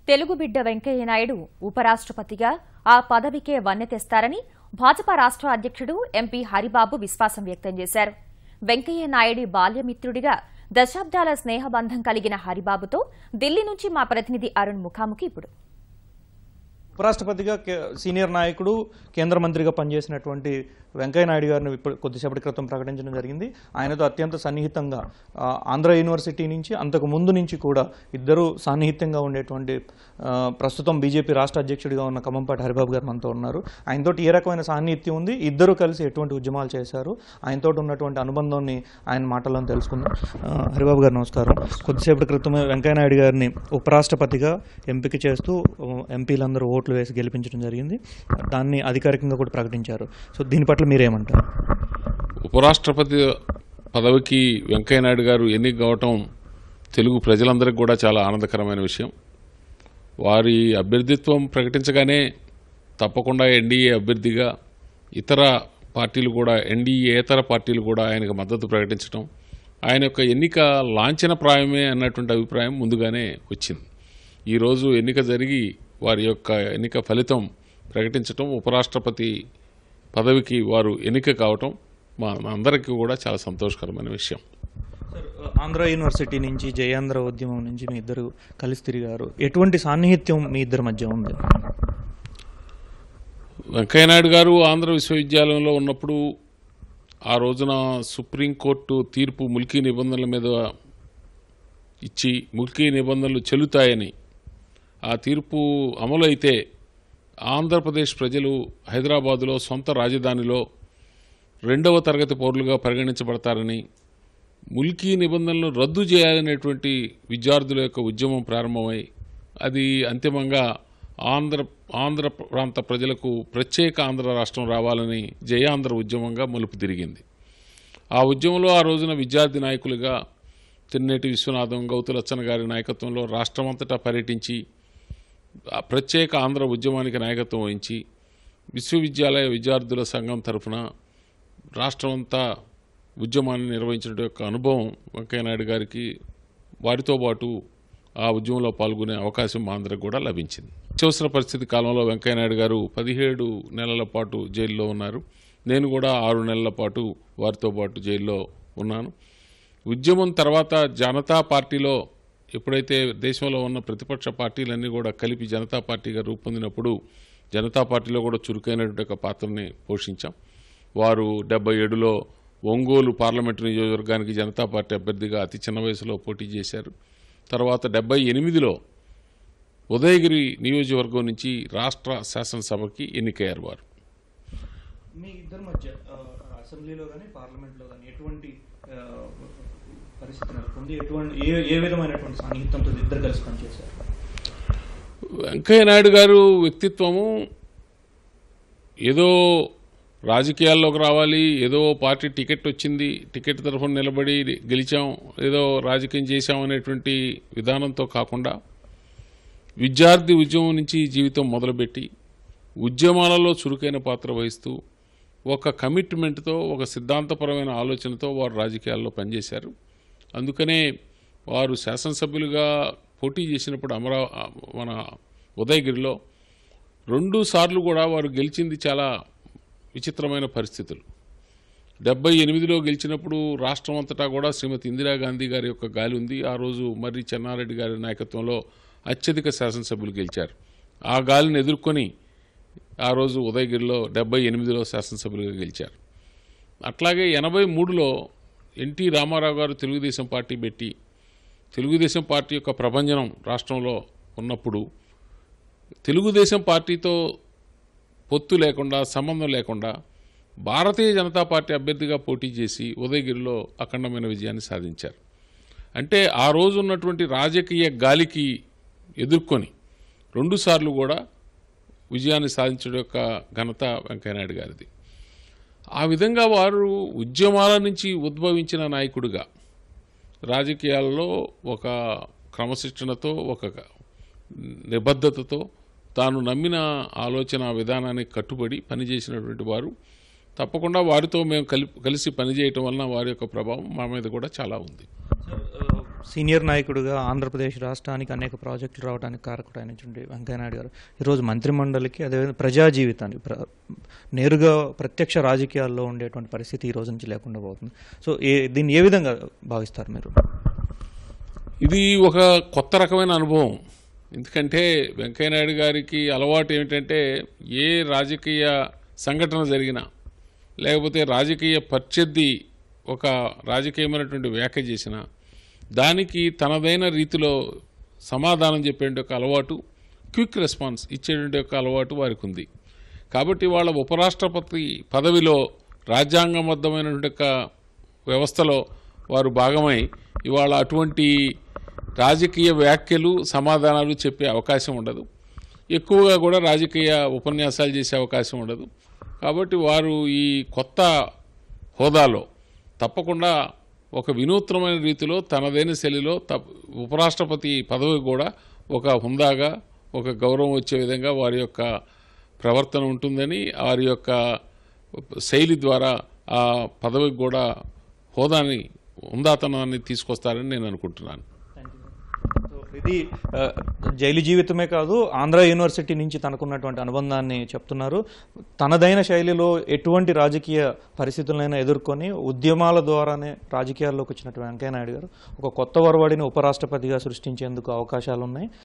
తెలుగు బిడ్డ వెంకయ్య నాయుడు ఉపరాష్ట్రపతిగా ఆ పదవికే వన్నె తెస్తారని భాజపా రాష్ట్ర అధ్యక్షుడు ఎంపీ హరిబాబు విశ్వాసం వ్యక్తం చేశారు. వెంకయ్య నాయుడి బాల్యమిత్రుడిగా దశాబ్దాల స్నేహబంధం కలిగిన హరిబాబుతో ఢిల్లీ నుంచి మా ప్రతినిధి అరుణ్ ముఖాముఖి ఇప్పుడు. ఉపరాష్ట్రపతిగా సీనియర్ నాయకుడు కేంద్ర మంత్రిగా పనిచేసినటువంటి వెంకయ్య నాయుడు గారిని కొద్దిసేపటి క్రితం ప్రకటించడం జరిగింది. ఆయనతో అత్యంత సన్నిహితంగా ఆంధ్ర యూనివర్సిటీ నుంచి అంతకు ముందు నుంచి కూడా ఇద్దరు సన్నిహితంగా ఉండేటువంటి ప్రస్తుతం బీజేపీ రాష్ట్ర అధ్యక్షుడిగా ఉన్న ఖమ్మంపాటి హరిబాబు గారు మనతో ఉన్నారు. ఆయనతో ఏ రకమైన సాన్నిహిత్యం ఉంది, ఇద్దరు కలిసి ఎటువంటి ఉద్యమాలు చేశారు, ఆయనతో ఉన్నటువంటి అనుబంధాన్ని ఆయన మాటల్లో తెలుసుకుందాం. హరిబాబు గారు నమస్కారం. కొద్దిసేపటి క్రితమే వెంకయ్య నాయుడు గారిని ఉపరాష్ట్రపతిగా ఎంపిక చేస్తూ ఎంపీలందరూ ఓట్లు వేసి గెలిపించడం జరిగింది. దాన్ని అధికారికంగా కూడా ప్రకటించారు. సో దీని పట్ల మీరేమంటారు? ఉపరాష్ట్రపతి పదవికి వెంకయ్య నాయుడు గారు ఎన్నిక కావటం తెలుగు ప్రజలందరికీ కూడా చాలా ఆనందకరమైన విషయం. వారి అభ్యర్థిత్వం ప్రకటించగానే తప్పకుండా ఎన్డీఏ అభ్యర్థిగా ఇతర పార్టీలు కూడా ఎన్డీఏతర పార్టీలు కూడా ఆయనకు మద్దతు ప్రకటించడం, ఆయన యొక్క ఎన్నిక లాంఛనప్రాయమే అన్నటువంటి అభిప్రాయం ముందుగానే వచ్చింది. ఈరోజు ఎన్నిక జరిగి వారి యొక్క ఎన్నిక ఫలితం ప్రకటించడం, ఉపరాష్ట్రపతి పదవికి వారు ఎన్నిక కావటం మా అందరికీ కూడా చాలా సంతోషకరమైన విషయం. ఆంధ్ర యూనివర్సిటీ నుంచి జయాంధ్ర ఉద్యమం నుంచి మీ ఇద్దరు కలిసి తిరిగారు. ఎటువంటి సాన్నిహిత్యం మీ ఇద్దరి మధ్య ఉంది? వెంకయ్య నాయుడు గారు ఆంధ్ర విశ్వవిద్యాలయంలో ఉన్నప్పుడు ఆ రోజున సుప్రీంకోర్టు తీర్పు ముల్కీ నిబంధనల మీద ఇచ్చి ముల్కీ నిబంధనలు చెల్లుతాయని, ఆ తీర్పు అమలు అయితే ఆంధ్రప్రదేశ్ ప్రజలు హైదరాబాదులో సొంత రాజధానిలో 2వ తరగతి పౌరులుగా పరిగణించబడతారని, ముల్కీ నిబంధనలను రద్దు చేయాలనేటువంటి విద్యార్థుల యొక్క ఉద్యమం ప్రారంభమై అది అంతిమంగా ఆంధ్ర ప్రాంత ప్రజలకు ప్రత్యేక ఆంధ్ర రాష్ట్రం రావాలని జయాంధ్ర ఉద్యమంగా మలుపు తిరిగింది. ఆ ఉద్యమంలో ఆ రోజున విద్యార్థి నాయకులుగా తిన్నేటి విశ్వనాథం, గౌతులచ్చన గారి నాయకత్వంలో రాష్ట్రమంతటా పర్యటించి ప్రత్యేక ఆంధ్ర ఉద్యమానికి నాయకత్వం వహించి విశ్వవిద్యాలయ విద్యార్థుల సంఘం తరఫున రాష్ట్రమంతా ఉద్యమాన్ని నిర్వహించడం యొక్క అనుభవం వెంకయ్య నాయుడు గారికి, వారితో పాటు ఆ ఉద్యమంలో పాల్గొనే అవకాశం మా అందరికి కూడా లభించింది. అత్యవసర పరిస్థితి కాలంలో వెంకయ్య నాయుడు గారు 17 నెలల పాటు జైల్లో ఉన్నారు. నేను కూడా 6 నెలల పాటు వారితో పాటు జైల్లో ఉన్నాను. ఉద్యమం తర్వాత జనతా పార్టీలో ఎప్పుడైతే దేశంలో ఉన్న ప్రతిపక్ష పార్టీలన్నీ కూడా కలిపి జనతా పార్టీగా రూపొందినప్పుడు జనతా పార్టీలో కూడా చురుకైనటువంటి ఒక పాత్రని పోషించాం. వారు 77లో ఒంగోలు పార్లమెంటు నియోజకవర్గానికి జనతా పార్టీ అభ్యర్థిగా అతి చిన్న వయసులో పోటీ చేశారు. తర్వాత 78లో ఉదయగిరి నియోజకవర్గం నుంచి రాష్ట్ర శాసనసభకి ఎన్నికయ్యారు. వారు మీ ఇద్దరి మధ్య అసెంబ్లీలో కానీ పార్లమెంట్లో కానీ ఎటువంటి పరిస్థితి నెలకొంది? ఏ విధమైనటువంటి సాన్నిహిత్యంతో ఇద్దరు కలిసి పనిచేశారు? వెంకయ్య నాయుడు గారు వ్యక్తిత్వము ఏదో రాజకీయాల్లోకి రావాలి, ఏదో పార్టీ టికెట్ వచ్చింది, టికెట్ తరఫున నిలబడి గెలిచాం, ఏదో రాజకీయం చేశాం అనేటువంటి విధానంతో కాకుండా విద్యార్థి ఉద్యమం నుంచి జీవితం మొదలుపెట్టి ఉద్యమాలలో చురుకైన పాత్ర వహిస్తూ ఒక కమిట్మెంట్తో, ఒక సిద్ధాంతపరమైన ఆలోచనతో వారు రాజకీయాల్లో పనిచేశారు. అందుకనే వారు శాసనసభ్యులుగా పోటీ చేసినప్పుడు మన ఉదయగిరిలో 2 సార్లు కూడా వారు గెలిచింది చాలా విచిత్రమైన పరిస్థితులు. 78లో గెలిచినప్పుడు రాష్ట్రం అంతటా కూడా శ్రీమతి ఇందిరాగాంధీ గారి యొక్క గాలి ఉంది. ఆ రోజు మర్రి చెన్నారెడ్డి గారి నాయకత్వంలో అత్యధిక శాసనసభ్యులు గెలిచారు. ఆ గాలిని ఎదుర్కొని ఆ రోజు ఉదయగిరిలో 78లో శాసనసభ్యులుగా గెలిచారు. అట్లాగే 83లో ఎన్టీ రామారావు గారు తెలుగుదేశం పార్టీ పెట్టి తెలుగుదేశం పార్టీ యొక్క ప్రభంజనం రాష్ట్రంలో ఉన్నప్పుడు తెలుగుదేశం పార్టీతో పొత్తు లేకుండా, సంబంధం లేకుండా భారతీయ జనతా పార్టీ అభ్యర్థిగా పోటీ చేసి ఉదయగిరిలో అఖండమైన విజయాన్ని సాధించారు. అంటే ఆ రోజు ఉన్నటువంటి రాజకీయ గాలికి ఎదుర్కొని 2 సార్లు కూడా విజయాన్ని సాధించడం యొక్క ఘనత వెంకయ్య నాయుడు గారిది. ఆ విధంగా వారు ఉద్యమాల నుంచి ఉద్భవించిన నాయకుడిగా రాజకీయాల్లో ఒక క్రమశిక్షణతో, ఒక నిబద్ధతతో, తాను నమ్మిన ఆలోచన విధానానికి కట్టుబడి పనిచేసినటువంటి వారు. తప్పకుండా వారితో మేము కలిసి పనిచేయటం వలన వారి యొక్క ప్రభావం మా మీద కూడా చాలా ఉంది. సీనియర్ నాయకుడిగా ఆంధ్రప్రదేశ్ రాష్ట్రానికి అనేక ప్రాజెక్టులు రావడానికి కారకుడైనటువంటి వెంకయ్యనాయుడు గారు ఈరోజు మంత్రిమండలికి అదేవిధంగా ప్రజా జీవితానికి నేరుగా ప్రత్యక్ష రాజకీయాల్లో ఉండేటువంటి పరిస్థితి ఈ రోజు నుంచి లేకుండా పోతుంది. సో దీన్ని ఏ విధంగా భావిస్తారు మీరు? ఇది ఒక కొత్త రకమైన అనుభవం. ఎందుకంటే వెంకయ్యనాయుడు గారికి అలవాటు ఏమిటంటే ఏ రాజకీయ సంఘటన జరిగినా లేకపోతే రాజకీయ ప్రత్యర్థి ఒక రాజకీయమైనటువంటి వ్యాఖ్య చేసినా దానికి తనదైన రీతిలో సమాధానం చెప్పేటువంటి ఒక అలవాటు, క్విక్ రెస్పాన్స్ ఇచ్చేటువంటి ఒక అలవాటు వారికి ఉంది. కాబట్టి వాళ్ళ ఉపరాష్ట్రపతి పదవిలో రాజ్యాంగబద్ధమైనటువంటి ఒక వ్యవస్థలో వారు భాగమై ఇవాళ అటువంటి రాజకీయ వ్యాఖ్యలు సమాధానాలు చెప్పే అవకాశం ఉండదు. ఎక్కువగా కూడా రాజకీయ ఉపన్యాసాలు చేసే అవకాశం ఉండదు. కాబట్టి వారు ఈ కొత్త హోదాలో తప్పకుండా ఒక వినూత్నమైన రీతిలో తనదైన శైలిలో ఉపరాష్ట్రపతి పదవి కూడా ఒక హుందాగా ఒక గౌరవం వచ్చే విధంగా వారి యొక్క ప్రవర్తన ఉంటుందని, వారి యొక్క శైలి ద్వారా ఆ పదవికి కూడా హోదాని హుందాతనాన్ని తీసుకొస్తారని నేను అనుకుంటున్నాను. ఇది జైలు జీవితమే కాదు, ఆంధ్ర యూనివర్సిటీ నుంచి తనకున్నటువంటి అనుబంధాన్ని చెప్తున్నారు. తనదైన శైలిలో ఎటువంటి రాజకీయ పరిస్థితులైనా ఎదుర్కొని ఉద్యమాల ద్వారానే రాజకీయాల్లోకి వచ్చినటువంటి వెంకయ్యనాయుడు గారు ఒక కొత్త వరవడిని ఉపరాష్ట్రపతిగా సృష్టించేందుకు అవకాశాలు ఉన్నాయి.